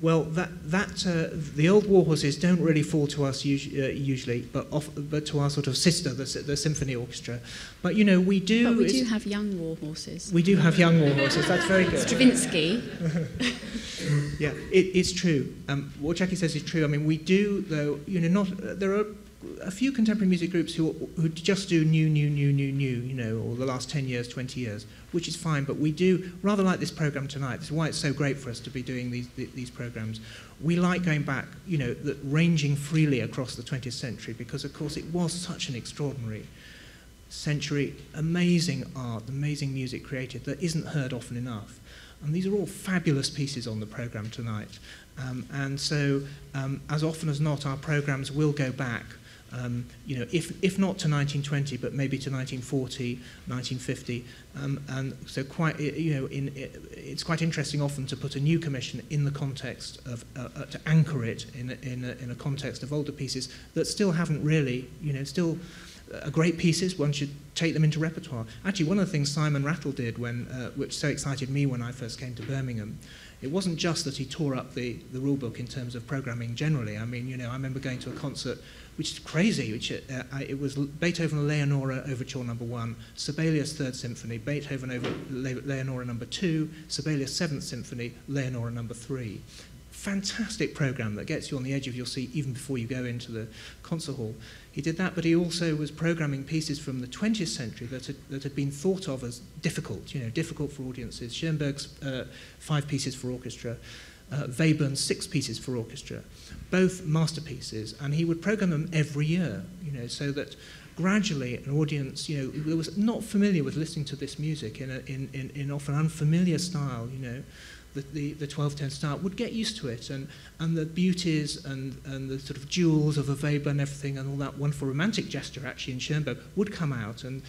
Well, the old war horses don't really fall to us usually, but to our sort of sister, the Symphony Orchestra. But we do. But we do have young war horses. We do have young war horses. That's very good. Stravinsky. Yeah, it's true. What Jackie says is true. We do, though. There are a few contemporary music groups who just do new, or the last 10 years, 20 years, which is fine, but we do, rather like this program tonight, this is why it's so great for us to be doing these programs, we like going back, ranging freely across the 20th century, because of course it was such an extraordinary century, amazing art, amazing music created that isn't heard often enough. And these are all fabulous pieces on the program tonight. And so, as often as not, our programs will go back, if not to 1920, but maybe to 1940, 1950. And so it's quite interesting often to put a new commission in the context of, to anchor it in a context of older pieces that still haven't really, still are great pieces. One should take them into repertoire. Actually, one of the things Simon Rattle did, which so excited me when I first came to Birmingham, it wasn't just that he tore up the rule book in terms of programming generally. I remember going to a concert, which is crazy, it was Beethoven Leonora Overture No. 1, Sibelius Third Symphony, Beethoven Leonora No. 2, Sibelius Seventh Symphony, Leonora No. 3. Fantastic program that gets you on the edge of your seat even before you go into the concert hall. He did that, but he also was programming pieces from the 20th century that had been thought of as difficult, difficult for audiences. Schoenberg's 5 pieces for orchestra, Webern's 6 pieces for orchestra, both masterpieces, and he would program them every year, so that gradually an audience, that was not familiar with listening to this music in often unfamiliar style, the 12/10 style, would get used to it, and the beauties and the sort of jewels of a Weber and everything, and all that wonderful romantic gesture actually in Schoenberg would come out, and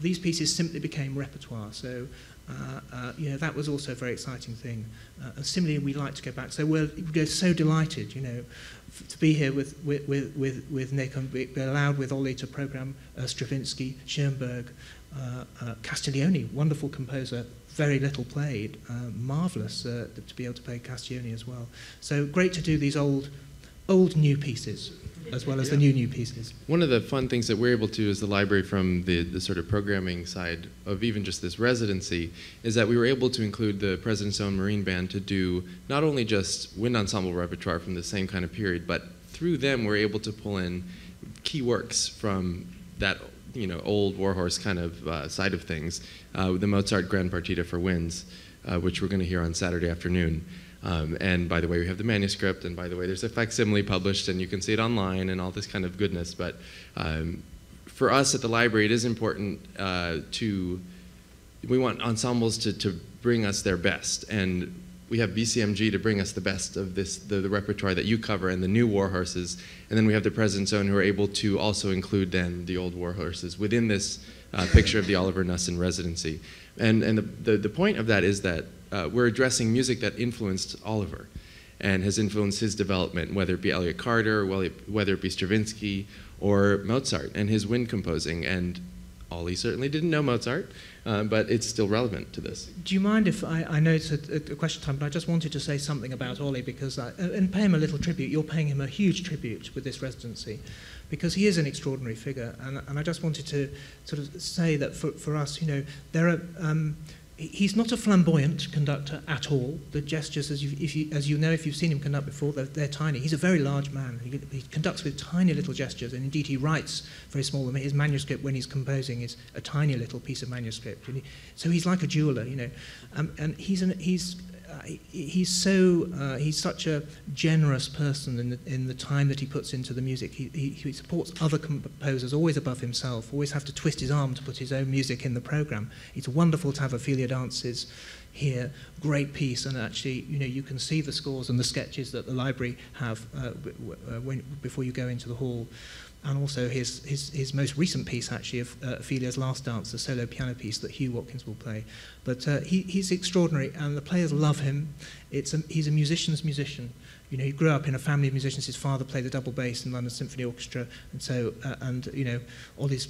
these pieces simply became repertoire. So that was also a very exciting thing. And similarly, we like to go back. So we're so delighted, to be here with Nick and be allowed with Ollie to program Stravinsky, Schoenberg, Castiglione, wonderful composer, very little played, marvellous to be able to play Castiglione as well. So great to do these old old new pieces as well as the new pieces. One of the fun things that we're able to as the library from the sort of programming side of even just this residency is that we were able to include the President's Own Marine Band to do not only just wind ensemble repertoire from the same kind of period, but through them we're able to pull in key works from that old warhorse kind of side of things. The Mozart Grand Partita for winds, which we're going to hear on Saturday afternoon. And by the way, we have the manuscript, and by the way, there's a facsimile published, and you can see it online and all this kind of goodness. But for us at the library, it is important we want ensembles to bring us their best. And we have BCMG to bring us the best of the repertoire that you cover and the new warhorses. And then we have the President's Own who are able to also include then the old warhorses within this picture of the Oliver Knussen residency. And the point of that is that we're addressing music that influenced Oliver and has influenced his development, whether it be Elliott Carter, whether it be Stravinsky, or Mozart and his wind composing. And Ollie certainly didn't know Mozart, but it's still relevant to this. Do you mind if I know it's a question time, but I just wanted to say something about Ollie because, and pay him a little tribute. You're paying him a huge tribute with this residency because he is an extraordinary figure. And I just wanted to sort of say that for us, there are... he's not a flamboyant conductor at all. The gestures, as you know, if you've seen him conduct before, they're tiny. He's a very large man. He conducts with tiny little gestures, and indeed he writes very small. His manuscript, when he's composing, is a tiny little piece of manuscript. So he's like a jeweler, and he's such a generous person in the time that he puts into the music. He supports other composers always above himself, always have to twist his arm to put his own music in the program. It's wonderful to have Ophelia Dances here, great piece, and actually, you can see the scores and the sketches that the library have before you go into the hall. And also his most recent piece, actually, of Ophelia's Last Dance, the solo piano piece that Hugh Watkins will play. But he's extraordinary, and the players love him. He's a musician's musician. He grew up in a family of musicians. His father played the double bass in London Symphony Orchestra, and so Ollie's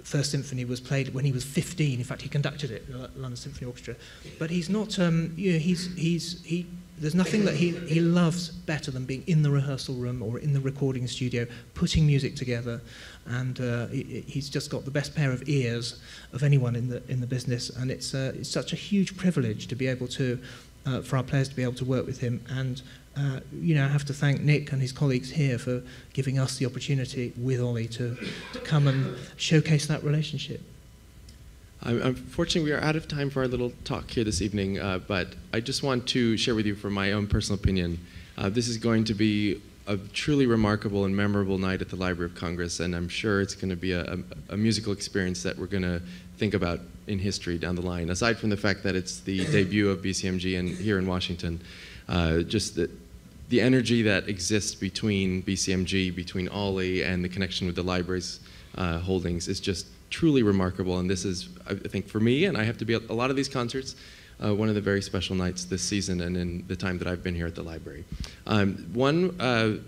first symphony was played when he was 15. In fact, he conducted it at London Symphony Orchestra. But he's not. There's nothing that he loves better than being in the rehearsal room or in the recording studio, putting music together, and he's just got the best pair of ears of anyone in the business, and it's such a huge privilege to be able to, for our players to be able to work with him, and I have to thank Nick and his colleagues here for giving us the opportunity with Ollie to come and showcase that relationship. Unfortunately, we are out of time for our little talk here this evening, but I just want to share with you from my own personal opinion. This is going to be a truly remarkable and memorable night at the Library of Congress, and I'm sure it's going to be a musical experience that we're going to think about in history down the line. Aside from the fact that it's the debut of BCMG here in Washington, just the energy that exists between BCMG, between Ollie, and the connection with the library's holdings is just truly remarkable, and this is, I think, for me, and I have to be at a lot of these concerts, one of the very special nights this season and in the time that I've been here at the library. One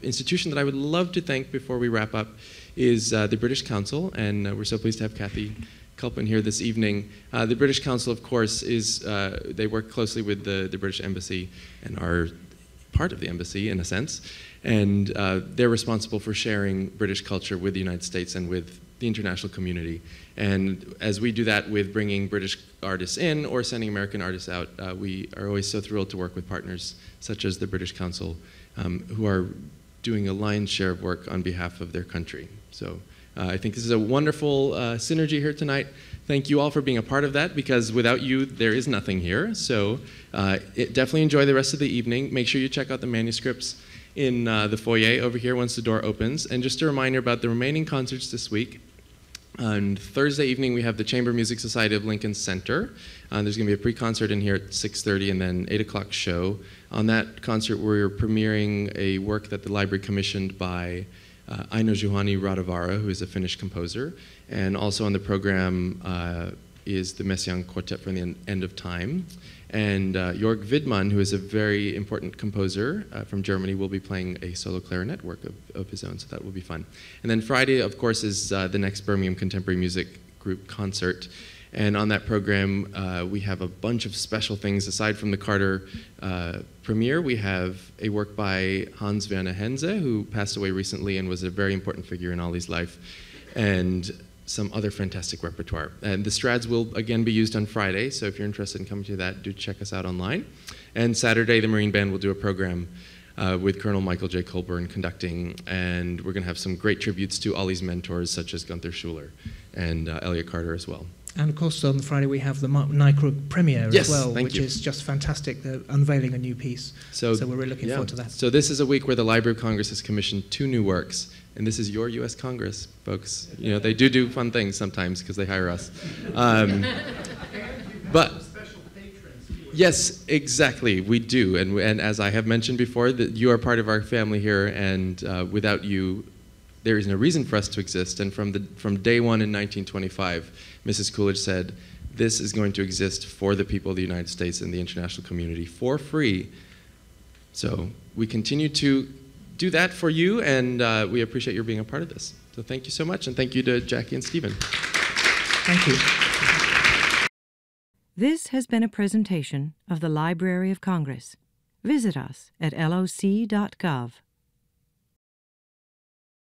institution that I would love to thank before we wrap up is the British Council, and we're so pleased to have Kathy Culpin here this evening. The British Council, of course, they work closely with the British Embassy and are part of the embassy in a sense, and they're responsible for sharing British culture with the United States and with the international community. And as we do that with bringing British artists in or sending American artists out, we are always so thrilled to work with partners such as the British Council, who are doing a lion's share of work on behalf of their country. So I think this is a wonderful synergy here tonight. Thank you all for being a part of that, because without you, there is nothing here. So definitely enjoy the rest of the evening. Make sure you check out the manuscripts in the foyer over here once the door opens. And just a reminder about the remaining concerts this week. On Thursday evening, we have the Chamber Music Society of Lincoln Center. There's going to be a pre-concert in here at 6:30 and then 8 o'clock show. On that concert, we're premiering a work that the library commissioned by Aino Juhani Radhavara, who is a Finnish composer. And also on the program is the Messiaen Quartet from the End of Time. And Jörg Widmann, who is a very important composer from Germany, will be playing a solo clarinet work of his own, so that will be fun. And then Friday, of course, is the next Birmingham Contemporary Music Group concert. And on that program, we have a bunch of special things. Aside from the Carter premiere, we have a work by Hans Werner Henze, who passed away recently and was a very important figure in Ollie's life, and some other fantastic repertoire. And the Strads will again be used on Friday, so if you're interested in coming to that, do check us out online. And Saturday, the Marine Band will do a program with Colonel Michael J. Colburn conducting, and we're going to have some great tributes to Ollie's mentors, such as Gunther Schuller and Elliot Carter as well. And of course, on Friday we have the Nykrug premiere Yes, as well, thank which you. is just fantastic. They're unveiling a new piece, so we're really looking forward to that. So this is a week where the Library of Congress has commissioned 2 new works, and this is your U.S. Congress, folks. You know, they do fun things sometimes because they hire us. But yes, exactly, we do. And as I have mentioned before, that you are part of our family here, and without you, there is no reason for us to exist. And from day one in 1925, Mrs. Coolidge said, this is going to exist for the people of the United States and the international community for free. So we continue to do that for you, and we appreciate your being a part of this. So thank you so much, and thank you to Jackie and Stephen. Thank you. This has been a presentation of the Library of Congress. Visit us at loc.gov.